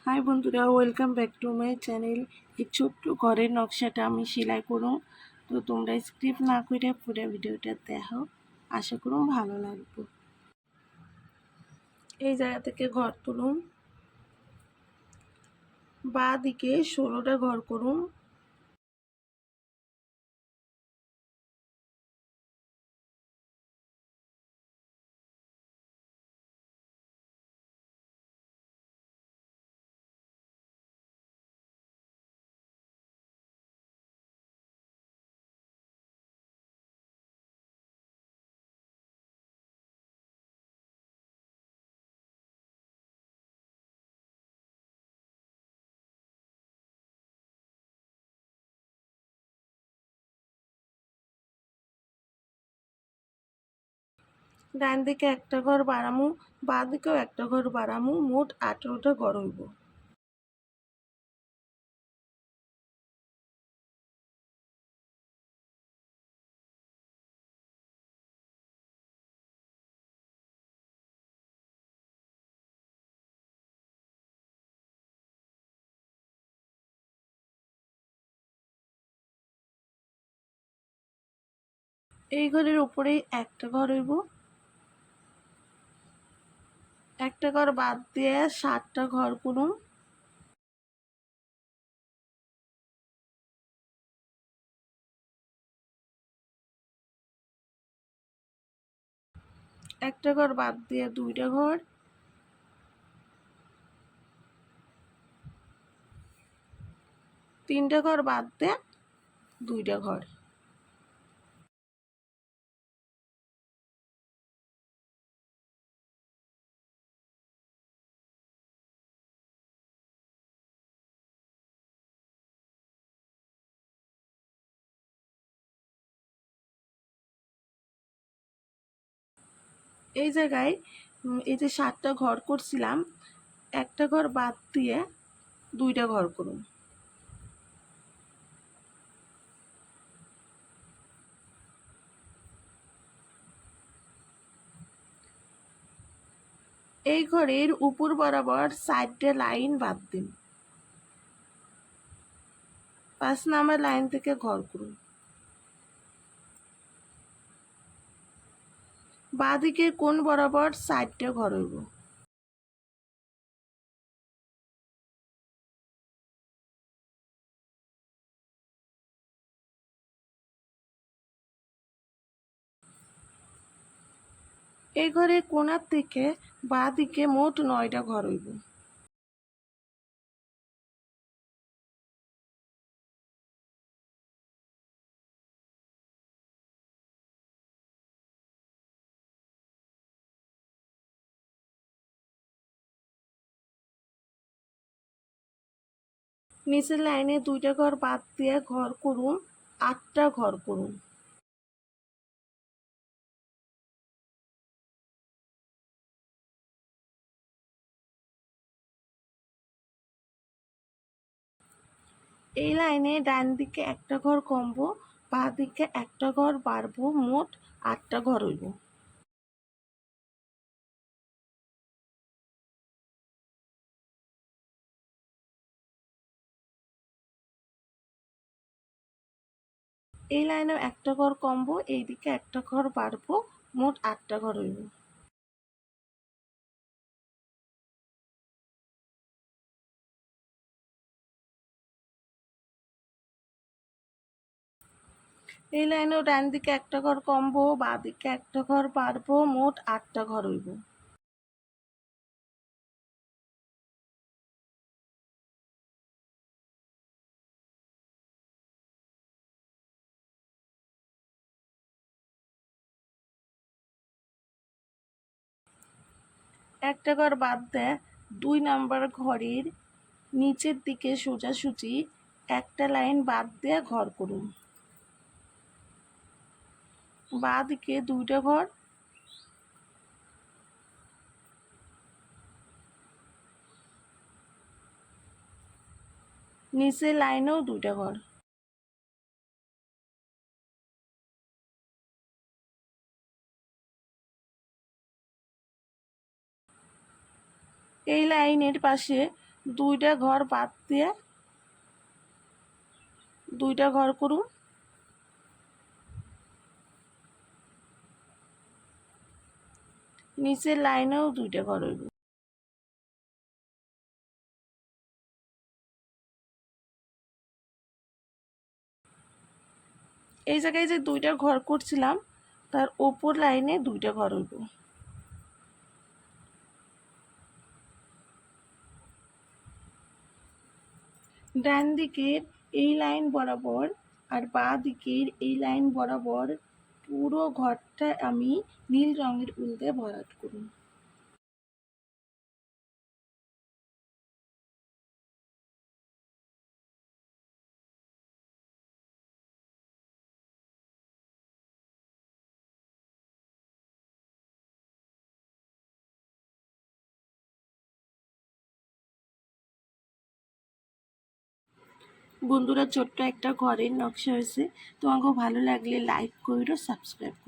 High বন্ধুরা, welcome back to my channel. এই ছোট্ট ঘরের নকশাটা আমি সেলাই করুম, তো তোমরা স্ক্রিপ্ট না করে পুরো ভিডিওটা দেখো, আশা করুম ভালো লাগবে। এই জায়গা থেকে ঘর তুলুম, বাঁ দিকে 16টা ঘর করুম। ডান দিকে একটা ঘর বাড়ামু, বাঁ দিকেও একটা ঘর বাড়ামু, মোট 18টা ঘর হইব। এই ঘরের উপরেই একটা ঘর হইব। একটা ঘর বাদ দিয়ে 7টা ঘর করুম। একটা ঘর বাদ দিয়ে 2টা ঘর, 3টা ঘর বাদ দিয়ে 2টা ঘর। এই জায়গায় এই যে 7টা ঘর করছিলাম, একটা ঘর বাদ দিয়ে 2টা ঘর করুন। এই ঘরের উপর বরাবর 4টে লাইন বাদ দিন। 5 নাম্বার লাইন থেকে ঘর করুন। বাঁ দিকের কোণ বরাবর 4টে ঘর হইব। এই ঘরের কোণার থেকে বাঁ দিকে মোট 9টা ঘর হইব। নিচের লাইনে 2টা ঘর বাদ দিয়ে ঘর করুন, 8টা ঘর করুন। এই লাইনে ডান দিকে একটা ঘর কমবো, বাঁ দিকে একটা ঘর বাড়বো, মোট 8টা ঘর হইব। এই লাইনেও একটা ঘর কমবো, এইদিকে একটা ঘর বাড়বো, মোট 8টা ঘর হইব। এই লাইনেও ডান দিকে একটা ঘর কমবো, বাঁ দিকে একটা ঘর বাড়বো, মোট 8টা ঘর হইব। একটা ঘর বাদ দেয় 2 নাম্বার ঘরের নিচের দিকে সোজাসুজি একটা লাইন বাদ দিয়ে ঘর করুন। বাঁ দিকে 2টা ঘর, নিচের লাইনেও 2টা ঘর। এই লাইনের পাশে দুইটা ঘর বাদ দিয়ে দুইটা ঘর করুন। নিচের লাইনেও দুইটা ঘর হইব। এই জায়গায় যে দুইটা ঘর করছিলাম তার ওপর লাইনে দুইটা ঘর হইব। ডান দিকের এই লাইন বরাবর আর বাঁ দিকের এই লাইন বরাবর পুরো ঘরটা আমি নীল রঙের উল দিয়ে ভরাট করুন। বন্ধুরা, ছোট্ট একটা ঘরের নকশা হয়েছে। তোমাকে ভালো লাগলে লাইক কইরো, সাবস্ক্রাইব।